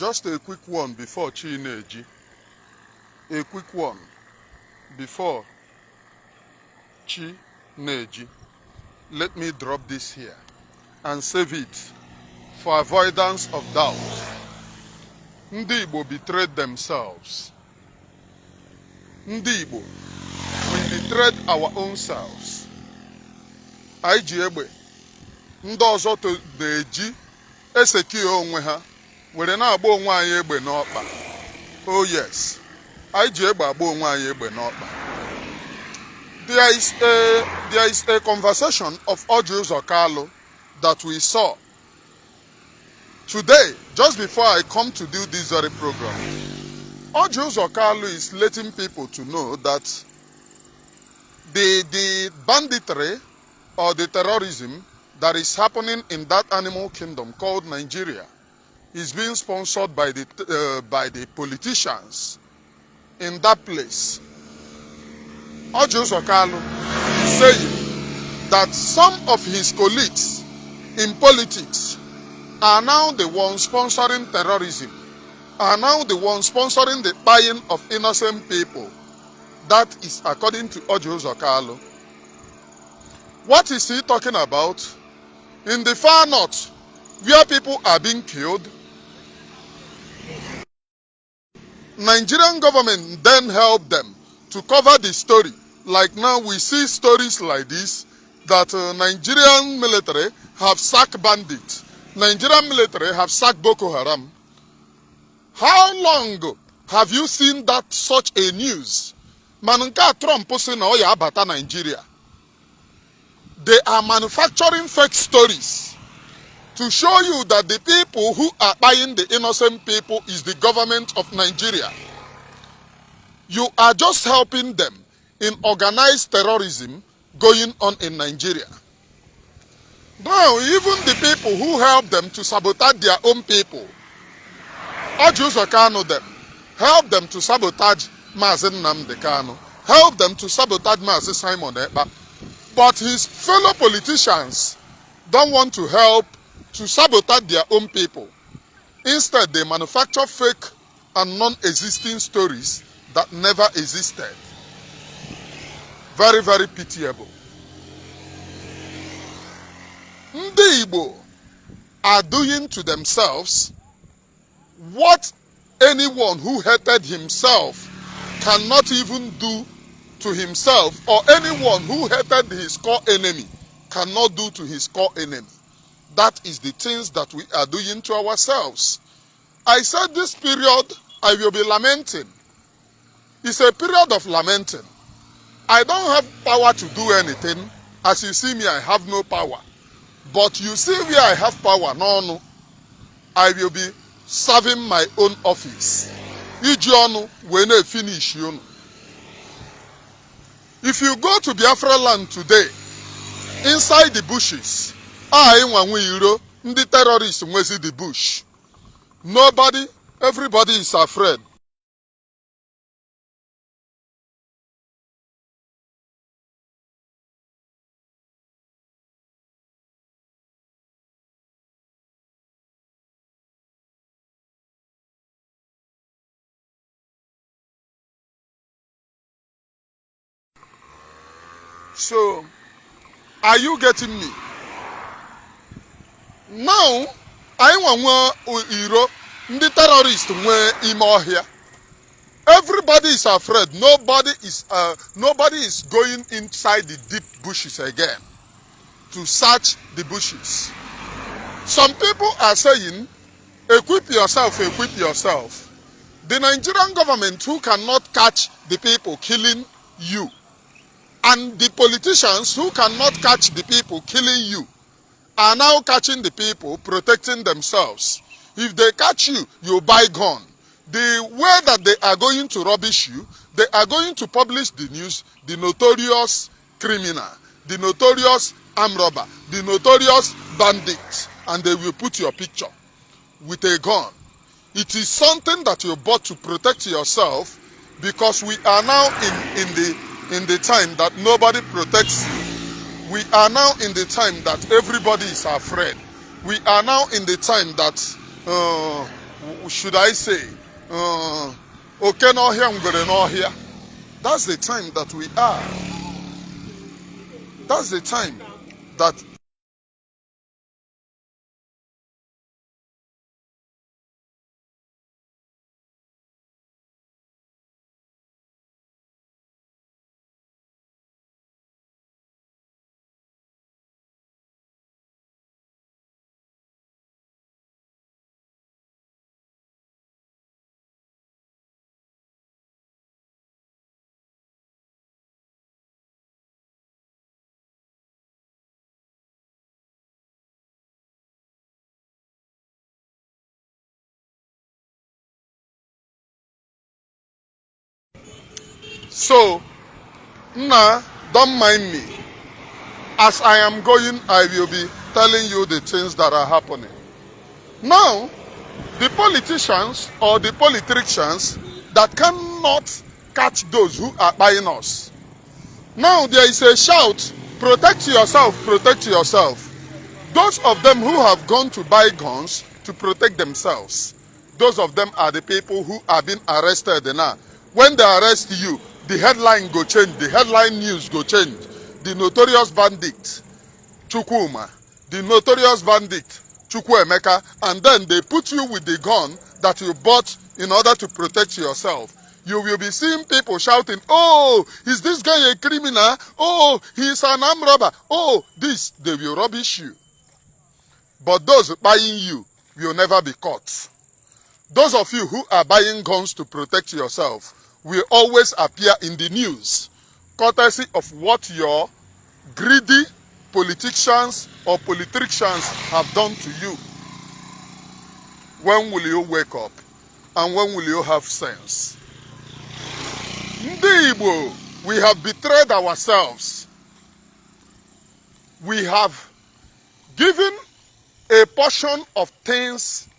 Just a quick one before Chineji. A quick one before Chineji. Let me drop this here and save it for avoidance of doubt. Ndị Igbo betrayed themselves. Ndị Igbo, we betrayed our own selves. Anyị ji egbe ndị ọzọ na-eji eseki onwe ha were na-agba onwe anyị egbe n'ọkpa. Oh yes, anyị ji egbe agba onwe anyị egbe n'ọkpa. There is a conversation of Orji Kanu that we saw today, just before I come to do this very program. Orji Kanu is letting people to know that the banditry or the terrorism that is happening in that animal kingdom called Nigeria is being sponsored by the politicians in that place. Orji Kanu is saying that some of his colleagues in politics are now the ones sponsoring terrorism, are now the ones sponsoring the buying of innocent people. That is according to Orji Kanu. What is he talking about? In the far north, where people are being killed, Nigerian government then helped them to cover the story. Like now we see stories like this, that Nigerian military have sacked bandits. Nigerian military have sacked Boko Haram. How long have you seen that such a news? Manunka Trump say na oya abata Nigeria. They are manufacturing fake stories to show you that the people who are buying the innocent people is the government of Nigeria. You are just helping them in organized terrorism going on in Nigeria. Now, even the people who help them to sabotage their own people, Orji Kanu them, help them to sabotage Mazi Nnamdi Kanu, help them to sabotage Mazi Simon Ekpa. But his fellow politicians don't want to help to sabotage their own people. Instead, they manufacture fake and non-existing stories that never existed. Very, very pitiable. Ndị Igbo are doing to themselves what anyone who hated himself cannot even do to himself, or anyone who hated his core enemy cannot do to his core enemy. That is the things that we are doing to ourselves. I said this period I will be lamenting. It's a period of lamenting. I don't have power to do anything. As you see me, I have no power. But you see where I have power, no. I will be serving my own office. Ijionu when I finish you. If you go to Biafra land today, inside the bushes, the terrorists see the bush. Nobody, everybody is afraid. So, are you getting me? Now, I want the terrorists here. Everybody is afraid. Nobody is going inside the deep bushes again to search the bushes. Some people are saying, equip yourself, equip yourself. The Nigerian government who cannot catch the people killing you, and the politicians who cannot catch the people killing you are now catching the people protecting themselves. If they catch you, you buy gun. The way that they are going to rubbish you, they are going to publish the news, the notorious criminal, the notorious armed robber, the notorious bandit, and they will put your picture with a gun. It is something that you bought to protect yourself, because we are now in the time that nobody protects you. We are now in the time that everybody is afraid. We are now in the time that should I say, Okenohia Ngwerenohia. That's the time that we are. That's the time that so now don't mind me. As I am going, I will be telling you the things that are happening. Now, the politicians or the politicians that cannot catch those who are buying us. Now there is a shout, protect yourself, protect yourself. Those of them who have gone to buy guns to protect themselves, those of them are the people who are being arrested now. When they arrest you, the headline go change, the headline news go change. The notorious bandit, Chukwuma, the notorious bandit, Chukwuemeka, and then they put you with the gun that you bought in order to protect yourself. You will be seeing people shouting, oh, is this guy a criminal? Oh, he's an armed robber. Oh, this, they will rubbish you. But those buying you will never be caught. Those of you who are buying guns to protect yourself will always appear in the news, courtesy of what your greedy politicians or politicians have done to you. When will you wake up? And when will you have sense? Ndị Igbo, we have betrayed ourselves. We have given a portion of things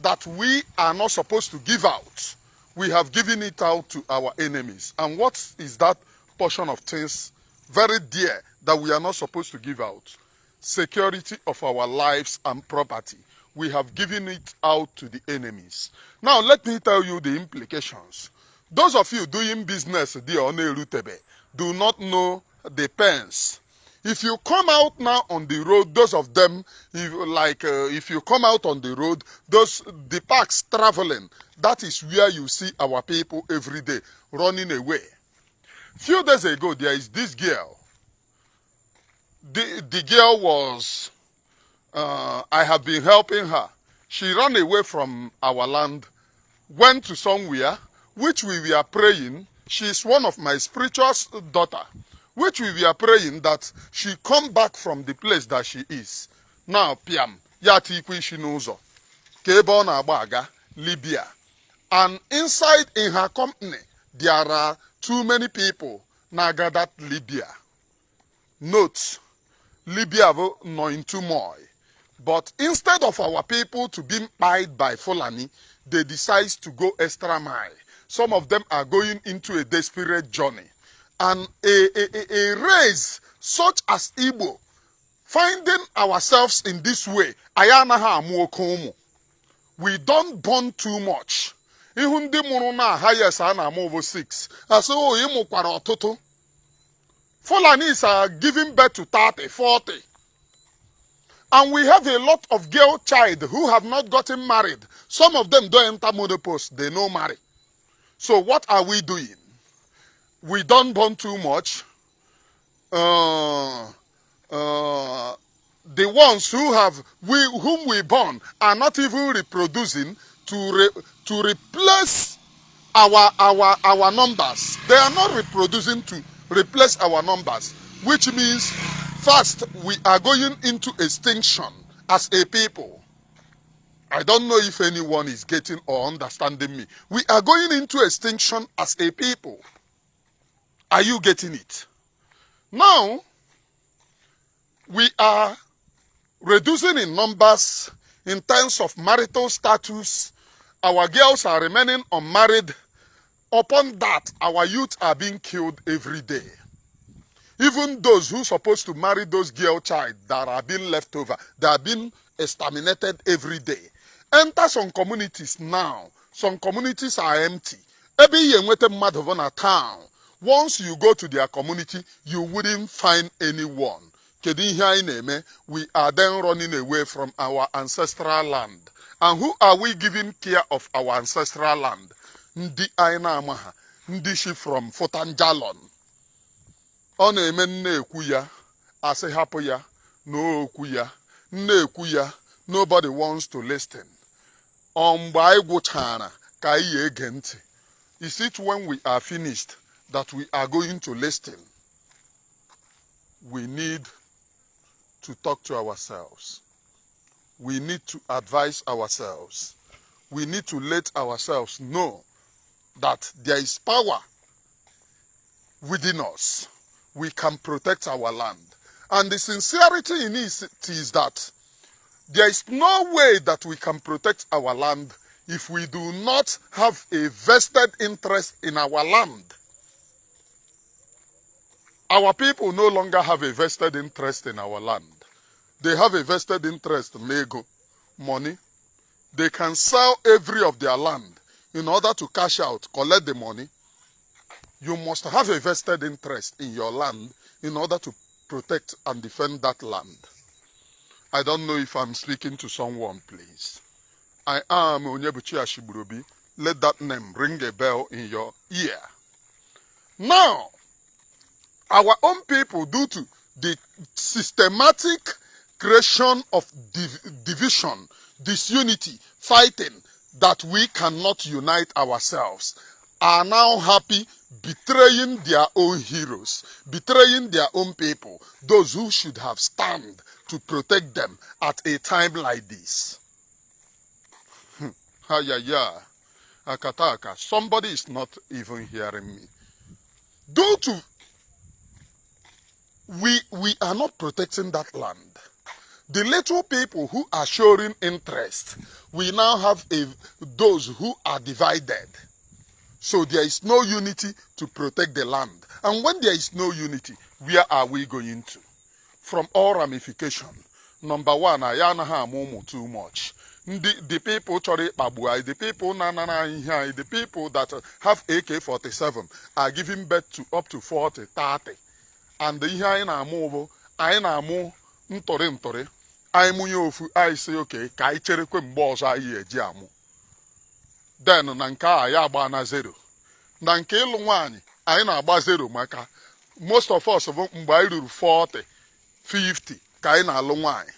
that we are not supposed to give out. We have given it out to our enemies. And what is that portion of things very dear that we are not supposed to give out? Security of our lives and property. We have given it out to the enemies. Now let me tell you the implications. Those of you doing business do not know the pens. If you come out now on the road, those of them, if you come out on the road, the parks traveling, that is where you see our people every day running away. Few days ago, there is this girl. The girl was, I have been helping her. She ran away from our land, went to somewhere, which we were praying. She is one of my spiritual daughter, which we were praying that she come back from the place that she is. Now, Piam, Yati Kwishinuzo, Kebon Abaga, Libya. And inside in her company, there are too many people Nagadat Libya. Note, Libya no in turmoil. But instead of our people to be pied by Fulani, they decide to go extra mile. Some of them are going into a desperate journey. And a race such as Igbo, finding ourselves in this way, we don't bond too much. Even the Muruna highest and I'm over 6. I say, oh, imukwara ototo. Fulanis are giving birth to 30, 40. And we have a lot of girl child who have not gotten married. Some of them don't enter menopause, they no marry. So what are we doing? We don't bond too much. The ones whom we born are not even reproducing to replace our numbers. They are not reproducing to replace our numbers, which means first we are going into extinction as a people. I don't know if anyone is getting or understanding me. We are going into extinction as a people. Are you getting it? Now, we are reducing in numbers in terms of marital status. Our girls are remaining unmarried. Upon that, our youth are being killed every day. Even those who are supposed to marry those girl child that are being left over, they are being exterminated every day. Enter some communities now. Some communities are empty. Ebe ihe nwete mmadụ bụ na town. Once you go to their community, you wouldn't find anyone. Kedu ihe anyị na-eme? We are then running away from our ancestral land. And who are we giving care of our ancestral land? Ndị anyị na-ama ha. Ndị shi from Futanjalon. Ọ na-eme nne ekwu ya, asị hapụ ya, n'okwu ya. Nne ekwu ya, nobody wants to listen. Mgbe anyị gwụchara ka anyị ege ntị. Is it when we are finished that we are going to listen? We need to talk to ourselves. We need to advise ourselves. We need to let ourselves know that there is power within us. We can protect our land. And the sincerity in it is that there is no way that we can protect our land if we do not have a vested interest in our land. Our people no longer have a vested interest in our land. They have a vested interest in ego, money. They can sell every of their land in order to cash out, collect the money. You must have a vested interest in your land in order to protect and defend that land. I don't know if I'm speaking to someone, please. I am Onyebuchi Ashiburobi. Let that name ring a bell in your ear. Now, our own people, due to the systematic creation of division, disunity, fighting, that we cannot unite ourselves, are now happy betraying their own heroes, betraying their own people, those who should have stand to protect them at a time like this. Akataka, somebody is not even hearing me. Due to we are not protecting that land. The little people who are showing interest, we now have those who are divided. So there is no unity to protect the land. And when there is no unity, where are we going to? From all ramifications. Number one, ayanaha amumu too much. The people the people the people that have AK-47 are giving birth to up to 40, 30. And the ihe anyị na-amụ ntọrị anyị mụnye ofu anyị say okay ka anyị cherekwe mgbe ọzọ anyị eji amụ. Then na nke a ya agba na zero. Na nke ịlụ nwaanyị anyị na-agba zero maka most of us bụ mgbe anyị ruru 40, 50 ka anyị na-alụ nwaanyị.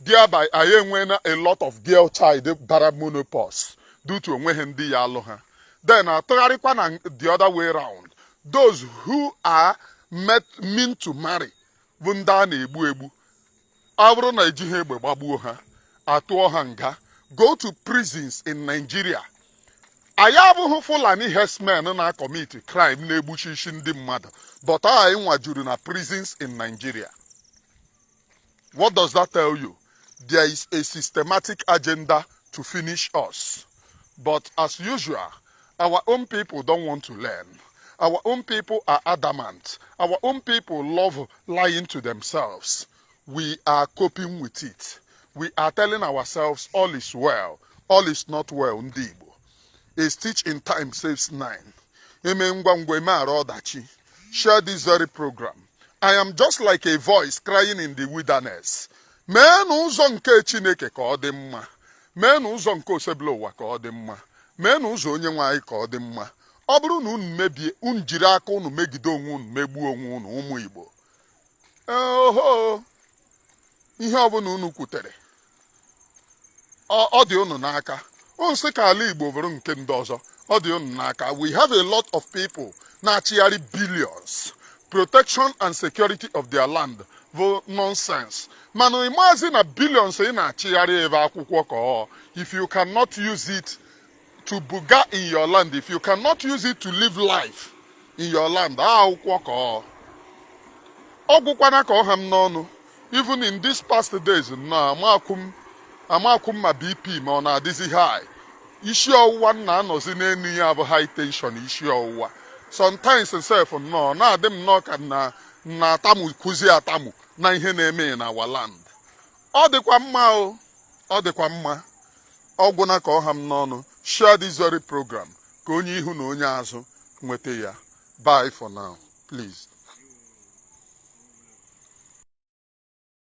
Thereby anyị enwena a lot of girl child bara menopause due to onweghị ndị ya alụ ha. Then atụgharịkwa na the other way around. Those who are mean to marry bụ ndị a na-egbu egbu. Ọ bụrụ na ejighị egbe gbagbuo ha, atụọ ha nga. Go to prisons in Nigeria. Anyị abụghị Fulani herdsmen na-commit crime na-egbuchichi ndị mmadụ, but anyị nwajuru na prisons in Nigeria. What does that tell you? There is a systematic agenda to finish us. But as usual, our own people don't want to learn. Our own people are adamant. Our own people love lying to themselves. We are coping with it. We are telling ourselves all is well. All is not well, ndị Igbo. A stitch in time saves 9. Share this very program. I am just like a voice crying in the wilderness. Meenụ ụzọ nke Chineke ka ọ dị mma. Meenụ ụzọ nke osebụla ụwa ka ọ dị mma. Meenụ ụzọ onye nwe anyị ka ọ dị mma. Ọ bụrụ na unu mebie, unu jiri aka unu megide onwe unu, megbuo onwe unu, ụmụ Igbo. Oho, ihe ọbụla unu kwutere, ọ dị unu n'aka. Unu sị ka ala Igbo bụrụ nke ndị ọzọ, ọ dị unu n'aka. We have a lot of people na-achịgharị billions. Protection and security of their land bụ nonsense. Mana Mazi na billions ị na-achịgharị ebe akwụkwọ ka ọ. If you cannot use it to buga in your land, if you cannot use it to live life in your land, akwụkwọ ka ọ. Ọ gwụkwana ka ọ ha m n'ọnụ. Even in these past days, na amakwum ma BP ma ọ na-adịzi high. Isi ọwụwa na-anọzi n'enu ya bụ high tension isi ọwụwa. Sometimes self no na-adị m nnọọ ka na atamu kuzi atamu na ihe na-eme na our land. Ọ dịkwa mma o. Ọ dịkwa mma. ọgwụna ka ọha m n'ọnụ. Share this very program ka onye ihu na onye azụ nweta ya. Bye for now, please.